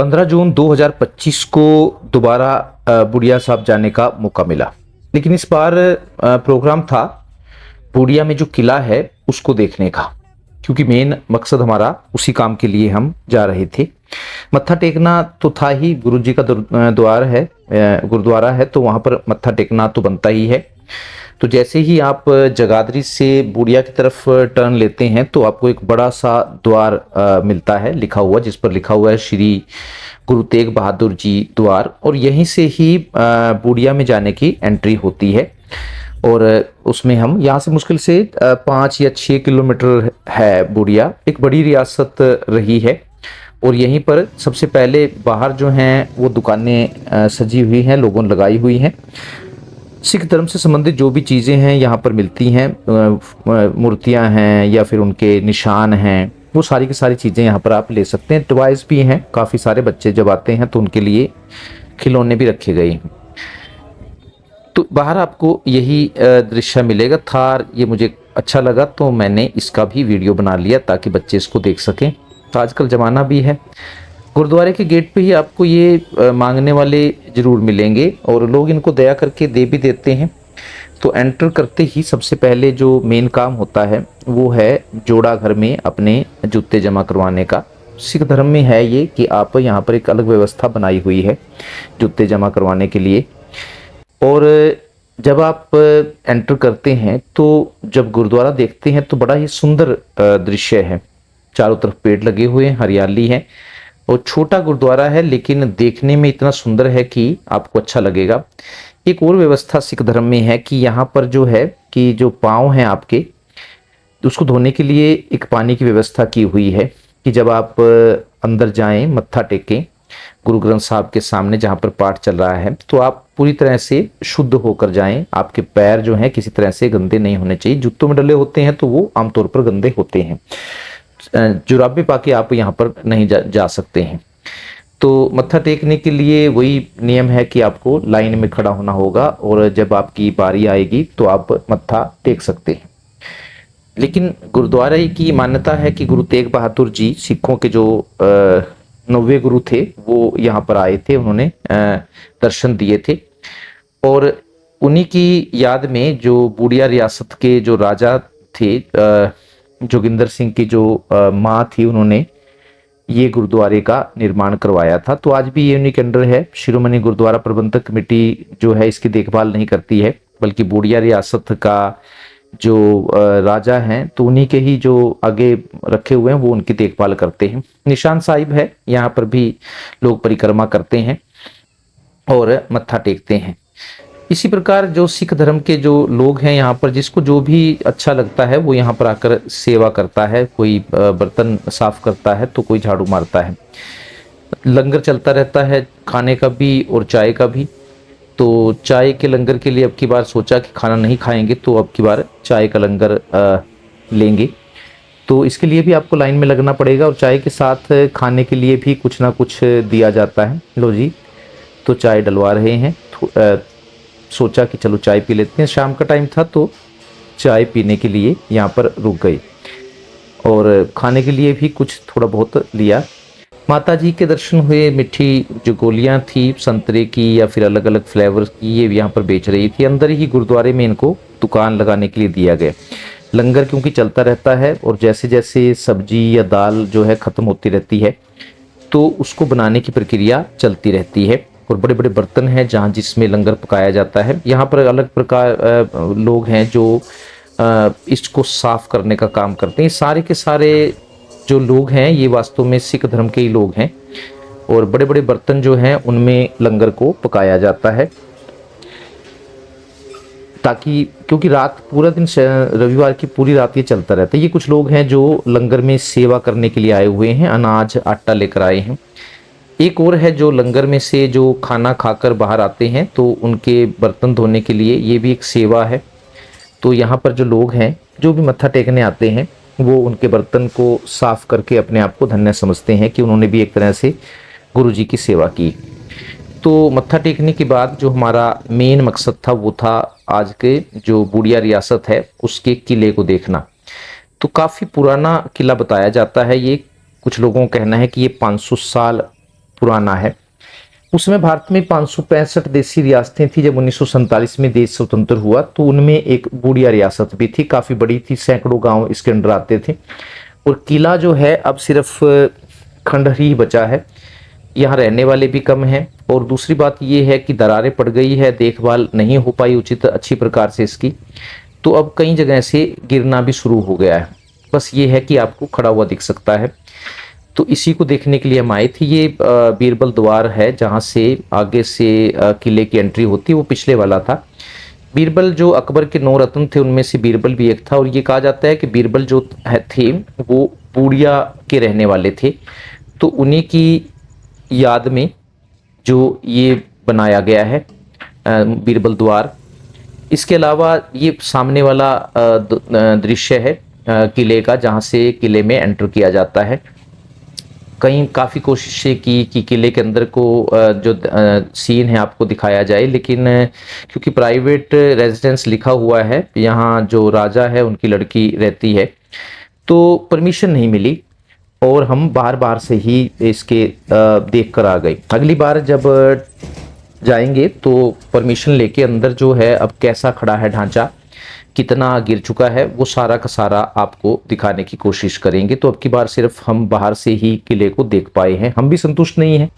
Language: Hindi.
15 जून 2025 को दोबारा बूडिया साहब जाने का मौका मिला। लेकिन इस बार प्रोग्राम था बूडिया में जो किला है उसको देखने का, क्योंकि मेन मकसद हमारा उसी काम के लिए हम जा रहे थे। मत्था टेकना तो था ही, गुरु जी का द्वार है, गुरुद्वारा है, तो वहाँ पर मत्था टेकना तो बनता ही है। तो जैसे ही आप जगाधरी से बूडिया की तरफ टर्न लेते हैं तो आपको एक बड़ा सा द्वार मिलता है लिखा हुआ, जिस पर लिखा हुआ है श्री गुरु तेग बहादुर जी द्वार, और यहीं से ही बूडिया में जाने की एंट्री होती है। और उसमें हम यहाँ से मुश्किल से 5 या 6 किलोमीटर है बूडिया। एक बड़ी रियासत रही है और यहीं पर सबसे पहले बाहर जो हैं वो दुकानें सजी हुई हैं, लोगों ने लगाई हुई हैं। सिख धर्म से संबंधित जो भी चीज़ें हैं यहाँ पर मिलती हैं, मूर्तियाँ हैं या फिर उनके निशान हैं, वो सारी की सारी चीज़ें यहाँ पर आप ले सकते हैं। टॉयज भी हैं, काफ़ी सारे बच्चे जब आते हैं तो उनके लिए खिलौने भी रखे गए हैं। तो बाहर आपको यही दृश्य मिलेगा। थार ये मुझे अच्छा लगा तो मैंने इसका भी वीडियो बना लिया ताकि बच्चे इसको देख सकें। तो आजकल ज़माना भी है। गुरुद्वारे के गेट पे ही आपको ये मांगने वाले ज़रूर मिलेंगे और लोग इनको दया करके दे भी देते हैं। तो एंटर करते ही सबसे पहले जो मेन काम होता है वो है जोड़ा घर में अपने जूते जमा करवाने का। सिख धर्म में है ये कि आप यहाँ पर एक अलग व्यवस्था बनाई हुई है जूते जमा करवाने के लिए। और जब आप एंटर करते हैं तो जब गुरुद्वारा देखते हैं तो बड़ा ही सुंदर दृश्य है। चारों तरफ पेड़ लगे हुए हैं, हरियाली है और छोटा गुरुद्वारा है, लेकिन देखने में इतना सुंदर है कि आपको अच्छा लगेगा। एक और व्यवस्था सिख धर्म में है कि यहाँ पर जो है कि जो पाँव हैं आपके, उसको धोने के लिए एक पानी की व्यवस्था की हुई है कि जब आप अंदर जाएं, मत्था टेकें गुरु ग्रंथ साहब के सामने जहाँ पर पाठ चल रहा है, तो आप पूरी तरह से शुद्ध होकर जाएं। आपके पैर जो हैं किसी तरह से गंदे नहीं होने चाहिए। जूतों में डले होते हैं तो वो आमतौर पर गंदे होते हैं। जुराबे पाके आप यहाँ पर नहीं जा सकते हैं। तो मत्था टेकने के लिए वही नियम है कि आपको लाइन में खड़ा होना होगा और जब आपकी बारी आएगी तो आप मत्था टेक सकते हैं। लेकिन गुरुद्वारे की मान्यता है कि गुरु तेग बहादुर जी सिखों के जो 9वें गुरु थे वो यहाँ पर आए थे, उन्होंने दर्शन दिए थे और उन्हीं की याद में जो बूडिया रियासत के जो राजा थे, जोगिंदर सिंह की जो माँ थी, उन्होंने ये गुरुद्वारे का निर्माण करवाया था। तो आज भी ये उन्हीं के अंडर है। शिरोमणि गुरुद्वारा प्रबंधक कमेटी जो है इसकी देखभाल नहीं करती है, बल्कि बूडिया रियासत का जो राजा हैं तो उन्हीं के ही जो आगे रखे हुए हैं वो उनकी देखभाल करते हैं। निशान साहिब है, यहाँ पर भी लोग परिक्रमा करते हैं और मत्था टेकते हैं। इसी प्रकार जो सिख धर्म के जो लोग हैं यहाँ पर, जिसको जो भी अच्छा लगता है वो यहाँ पर आकर सेवा करता है। कोई बर्तन साफ करता है तो कोई झाड़ू मारता है। लंगर चलता रहता है, खाने का भी और चाय का भी। तो चाय के लंगर के लिए अब की बार सोचा कि खाना नहीं खाएंगे तो अब की बार चाय का लंगर लेंगे। तो इसके लिए भी आपको लाइन में लगना पड़ेगा और चाय के साथ खाने के लिए भी कुछ ना कुछ दिया जाता है। लो जी, तो चाय डलवा रहे हैं। सोचा कि चलो चाय पी लेते हैं। शाम का टाइम था तो चाय पीने के लिए यहाँ पर रुक गए और खाने के लिए भी कुछ थोड़ा बहुत लिया। माता जी के दर्शन हुए। मिठी जो गोलियां थी संतरे की या फिर अलग अलग फ्लेवर्स की, ये यहाँ पर बेच रही थी। अंदर ही गुरुद्वारे में इनको दुकान लगाने के लिए दिया गया। लंगर क्योंकि चलता रहता है और जैसे जैसे सब्जी या दाल जो है ख़त्म होती रहती है तो उसको बनाने की प्रक्रिया चलती रहती है। और बड़े बड़े बर्तन हैं जहाँ जिसमें लंगर पकाया जाता है। यहाँ पर अलग प्रकार लोग हैं जो इसको साफ करने का काम करते हैं। सारे के सारे जो लोग हैं ये वास्तव में सिख धर्म के ही लोग हैं और बड़े बड़े बर्तन जो हैं उनमें लंगर को पकाया जाता है, ताकि क्योंकि रात पूरा दिन, रविवार की पूरी रात ये चलता रहता है। ये कुछ लोग हैं जो लंगर में सेवा करने के लिए आए हुए हैं, अनाज आटा लेकर आए हैं। एक और है जो लंगर में से जो खाना खाकर बाहर आते हैं तो उनके बर्तन धोने के लिए, ये भी एक सेवा है। तो यहाँ पर जो लोग हैं जो भी मत्था टेकने आते हैं वो उनके बर्तन को साफ करके अपने आप को धन्य समझते हैं कि उन्होंने भी एक तरह से गुरु जी की सेवा की। तो मत्था टेकने के बाद जो हमारा मेन मकसद था वो था आज के जो बूडिया रियासत है उसके किले को देखना। तो काफ़ी पुराना किला बताया जाता है ये। कुछ लोगों का कहना है कि ये 500 साल पुराना है। उसमें भारत में 565 देशी रियासतें थी। जब 1947 में देश स्वतंत्र हुआ तो उनमें एक बूडिया रियासत भी थी, काफ़ी बड़ी थी, सैकड़ों गांव इसके अंडर आते थे। और किला जो है अब सिर्फ खंडहर ही बचा है, यहाँ रहने वाले भी कम हैं। और दूसरी बात ये है कि दरारें पड़ गई है, देखभाल नहीं हो पाई उचित अच्छी प्रकार से इसकी, तो अब कई जगह से गिरना भी शुरू हो गया है। बस ये है कि आपको खड़ा हुआ दिख सकता है, तो इसी को देखने के लिए हम आए थे। ये बीरबल द्वार है, जहाँ से आगे से किले की एंट्री होती है, वो पिछले वाला था। बीरबल जो अकबर के 9 रत्न थे उनमें से बीरबल भी एक था। और ये कहा जाता है कि बीरबल जो थे वो बूडिया के रहने वाले थे, तो उन्हीं की याद में जो ये बनाया गया है बीरबल द्वार। इसके अलावा ये सामने वाला दृश्य है किले का, जहाँ से किले में एंटर किया जाता है। कई काफ़ी कोशिशें की कि किले के अंदर को जो सीन है आपको दिखाया जाए, लेकिन क्योंकि प्राइवेट रेजिडेंस लिखा हुआ है, यहाँ जो राजा है उनकी लड़की रहती है, तो परमिशन नहीं मिली और हम बाहर बाहर से ही इसके देख कर आ गए। अगली बार जब जाएंगे तो परमिशन लेके अंदर जो है अब कैसा खड़ा है ढांचा, कितना गिर चुका है, वो सारा का सारा आपको दिखाने की कोशिश करेंगे। तो अब की बार सिर्फ हम बाहर से ही किले को देख पाए हैं, हम भी संतुष्ट नहीं हैं।